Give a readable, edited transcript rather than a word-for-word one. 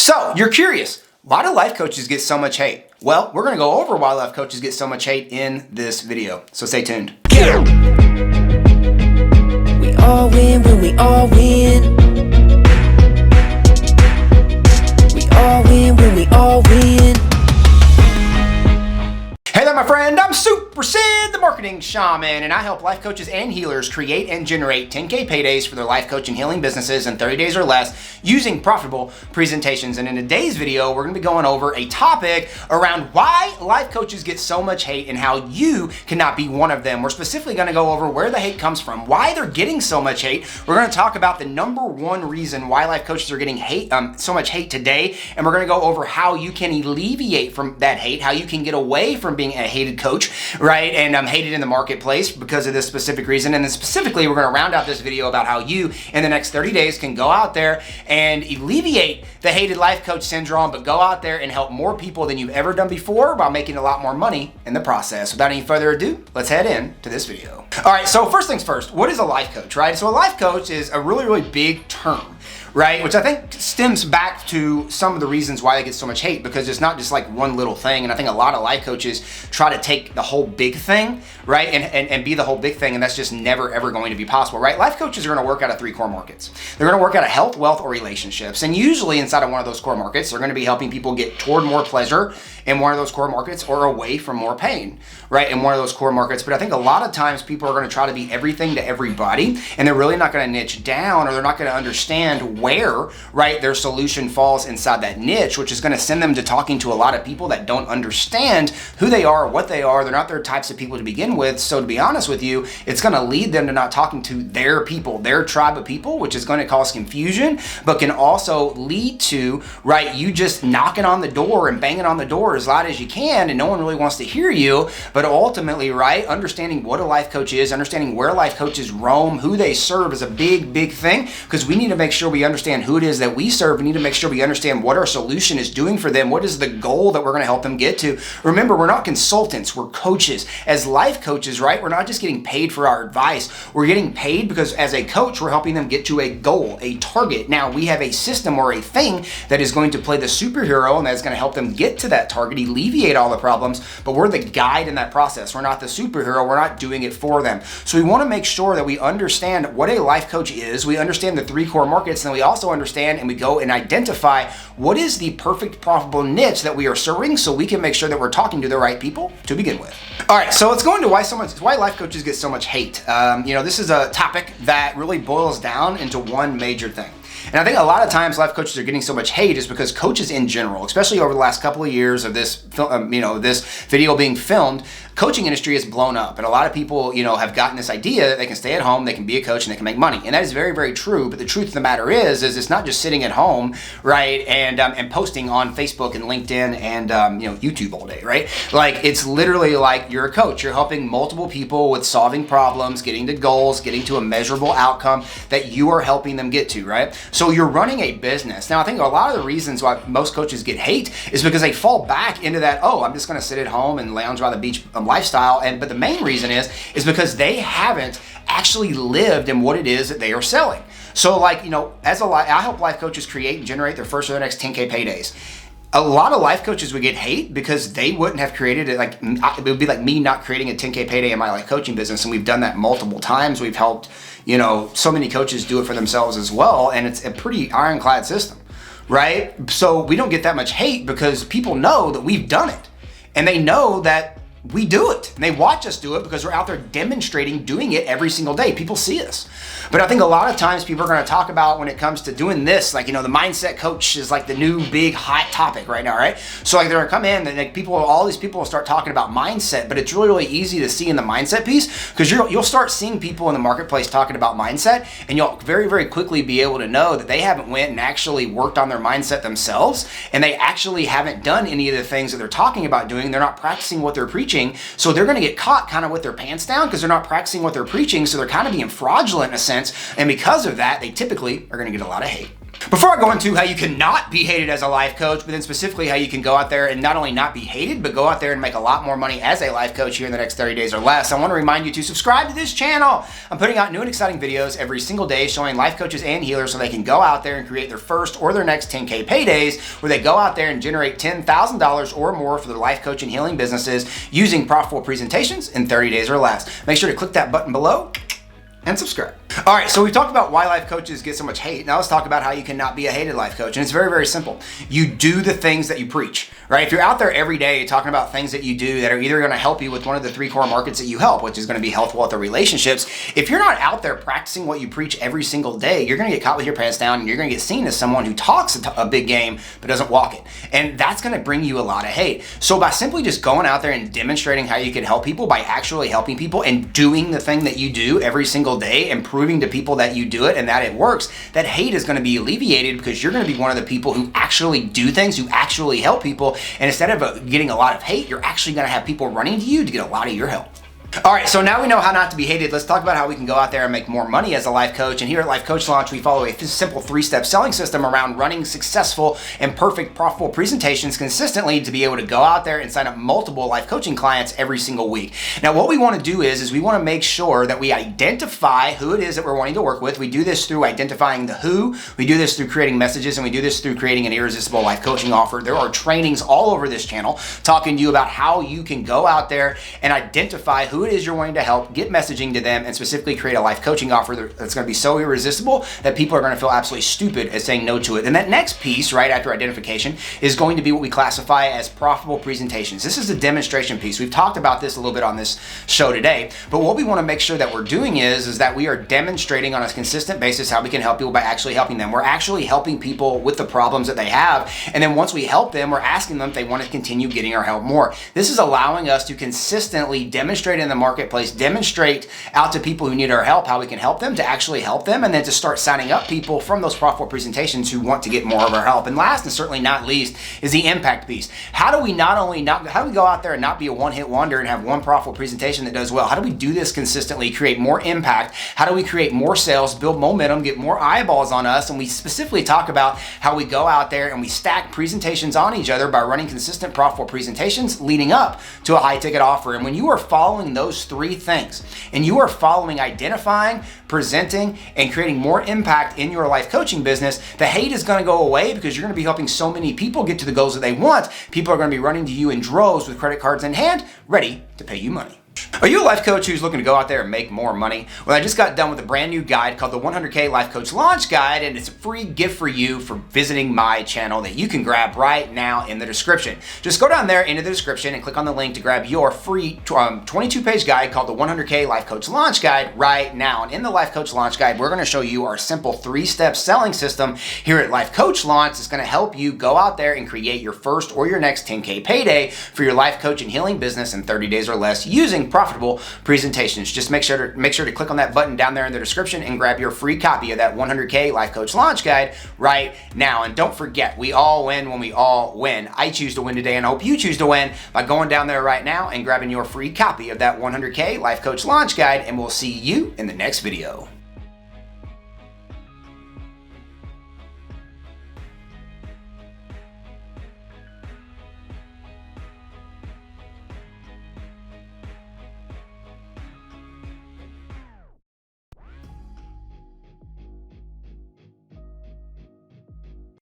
So you're curious, why do life coaches get so much hate? Well, we're gonna go over why life coaches get so much hate in this video, so stay tuned. We all win when we all win. We all win when we all win. Hey there, my friend, I'm Super Sid, the Marketing Shaman, and I help life coaches and healers create and generate 10K paydays for their life coaching healing businesses in 30 days or less using profitable presentations. And in today's video, we're gonna be going over a topic around why life coaches get so much hate and how you cannot be one of them. We're specifically gonna go over where the hate comes from, why they're getting so much hate. We're gonna talk about the number one reason why life coaches are getting so much hate today, and we're gonna go over how you can alleviate from that hate, how you can get away from being a hated coach, right? And hated in the marketplace because of this specific reason. And then specifically, we're gonna round out this video about how you, in the next 30 days, can go out there and alleviate the hated life coach syndrome, but go out there and help more people than you've ever done before while making a lot more money in the process. Without any further ado, let's head in to this video. All right, so first things first, what is a life coach, right? So a life coach is a really, really big term, right? Which I think stems back to some of the reasons why they get so much hate, because it's not just like one little thing. And I think a lot of life coaches try to take the whole big thing, right? And be the whole big thing. And that's just never, ever going to be possible, right? Life coaches are going to work out of three core markets. They're going to work out of health, wealth, or relationships. And usually inside of one of those core markets, they're going to be helping people get toward more pleasure in one of those core markets or away from more pain, right? In one of those core markets. But I think a lot of times people are going to try to be everything to everybody, and they're really not going to niche down, or they're not going to understand where, right, their solution falls inside that niche, which is going to send them to talking to a lot of people that don't understand who they are, what they are. They're not their types of people to begin with. So to be honest with you, it's going to lead them to not talking to their people, their tribe of people, which is going to cause confusion, but can also lead to, right, you just knocking on the door and banging on the door as loud as you can, and no one really wants to hear you. But ultimately, right, understanding what a life coach is, understanding where life coaches roam, who they serve is a big, big thing, because we need to make sure we understand who it is that we serve. We need to make sure we understand what our solution is doing for them. What is the goal that we're going to help them get to? Remember, we're not consultants, we're coaches. As life coaches, right, we're not just getting paid for our advice. We're getting paid because as a coach, we're helping them get to a goal, a target. Now, we have a system or a thing that is going to play the superhero, and that's going to help them get to that target, alleviate all the problems, but we're the guide in that process. We're not the superhero. We're not doing it for them. So we want to make sure that we understand what a life coach is. We understand the three core markets, and then we also understand and we go and identify what is the perfect profitable niche that we are serving, so we can make sure that we're talking to the right people to begin with. All right, so let's go into why life coaches get so much hate. This is a topic that really boils down into one major thing. And I think a lot of times life coaches are getting so much hate is because coaches in general, especially over the last couple of years of this, this video being filmed, coaching industry has blown up, and a lot of people, have gotten this idea that they can stay at home, they can be a coach, and they can make money, and that is very, very true. But the truth of the matter is it's not just sitting at home, right, and posting on Facebook and LinkedIn and YouTube all day, right? Like, it's literally like you're a coach. You're helping multiple people with solving problems, getting to goals, getting to a measurable outcome that you are helping them get to, right? So you're running a business. Now, I think a lot of the reasons why most coaches get hate is because they fall back into that, I'm just going to sit at home and lounge by the beach lifestyle. But the main reason is because they haven't actually lived in what it is that they are selling. So I help life coaches create and generate their first or their next 10K paydays. A lot of life coaches would get hate because they wouldn't have created it. It would be like me not creating a 10K payday in my life coaching business. And we've done that multiple times. We've helped, so many coaches do it for themselves as well. And it's a pretty ironclad system, right? So we don't get that much hate because people know that we've done it, and they know that we do it, and they watch us do it because we're out there demonstrating doing it every single day. People see us. But I think a lot of times people are going to talk about when it comes to doing this, the mindset coach is like the new big hot topic right now, right? So they're going to come in and all these people will start talking about mindset, but it's really, really easy to see in the mindset piece because you'll start seeing people in the marketplace talking about mindset, and you'll very, very quickly be able to know that they haven't went and actually worked on their mindset themselves, and they actually haven't done any of the things that they're talking about doing. They're not practicing what they're preaching. So they're going to get caught kind of with their pants down because they're not practicing what they're preaching. So they're kind of being fraudulent in a sense. And because of that, they typically are going to get a lot of hate. Before I go into how you cannot be hated as a life coach, but then specifically how you can go out there and not only not be hated, but go out there and make a lot more money as a life coach here in the next 30 days or less, I want to remind you to subscribe to this channel. I'm putting out new and exciting videos every single day showing life coaches and healers so they can go out there and create their first or their next 10K paydays, where they go out there and generate $10,000 or more for their life coach and healing businesses using profitable presentations in 30 days or less. Make sure to click that button below and subscribe. All right, so we've talked about why life coaches get so much hate. Now let's talk about how you cannot be a hated life coach. And it's very, very simple. You do the things that you preach, right? If you're out there every day talking about things that you do that are either going to help you with one of the 3 core markets that you help, which is going to be health, wealth, or relationships, if you're not out there practicing what you preach every single day, you're going to get caught with your pants down and you're going to get seen as someone who talks a big game but doesn't walk it. And that's going to bring you a lot of hate. So by simply just going out there and demonstrating how you can help people by actually helping people and doing the thing that you do every single day and proving to people that you do it and that it works, that hate is going to be alleviated because you're going to be one of the people who actually do things, who actually help people. And instead of getting a lot of hate, you're actually going to have people running to you to get a lot of your help. All right, so now we know how not to be hated. Let's talk about how we can go out there and make more money as a life coach. And here at Life Coach Launch, we follow a simple 3-step selling system around running successful and perfect profitable presentations consistently to be able to go out there and sign up multiple life coaching clients every single week. Now, what we want to do is we want to make sure that we identify who it is that we're wanting to work with. We do this through identifying the who. We do this through creating messages, and we do this through creating an irresistible life coaching offer. There are trainings all over this channel talking to you about how you can go out there and identify who it is you're wanting to help, get messaging to them, and specifically create a life coaching offer that's going to be so irresistible that people are going to feel absolutely stupid at saying no to it. And that next piece, right after identification, is going to be what we classify as profitable presentations. This is the demonstration piece. We've talked about this a little bit on this show today, but what we want to make sure that we're doing is that we are demonstrating on a consistent basis how we can help people by actually helping them. We're actually helping people with the problems that they have, and then once we help them, we're asking them if they want to continue getting our help more. This is allowing us to consistently demonstrate in the marketplace, demonstrate out to people who need our help how we can help them, to actually help them, and then to start signing up people from those profitable presentations who want to get more of our help. And last and certainly not least is the impact piece. How do we how do we go out there and not be a one-hit wonder and have one profitable presentation that does well? How do we do this consistently, create more impact? How do we create more sales, build momentum, get more eyeballs on us? And we specifically talk about how we go out there and we stack presentations on each other by running consistent profitable presentations leading up to a high ticket offer. And when you are following those 3 things, and you are following identifying, presenting, and creating more impact in your life coaching business, the hate is going to go away because you're going to be helping so many people get to the goals that they want. People are going to be running to you in droves with credit cards in hand, ready to pay you money. Are you a life coach who's looking to go out there and make more money? Well, I just got done with a brand new guide called the 100K Life Coach Launch Guide, and it's a free gift for you for visiting my channel that you can grab right now in the description. Just go down there into the description and click on the link to grab your free 22-page guide called the 100K Life Coach Launch Guide right now. And in the Life Coach Launch Guide, we're going to show you our simple 3-step selling system here at Life Coach Launch. It's going to help you go out there and create your first or your next 10K payday for your life coach and healing business in 30 days or less using profitable presentations. Just make sure to click on that button down there in the description and grab your free copy of that 100K Life Coach Launch Guide right now. And don't forget, we all win when we all win. I choose to win today, and I hope you choose to win by going down there right now and grabbing your free copy of that 100K Life Coach Launch Guide, and we'll see you in the next video.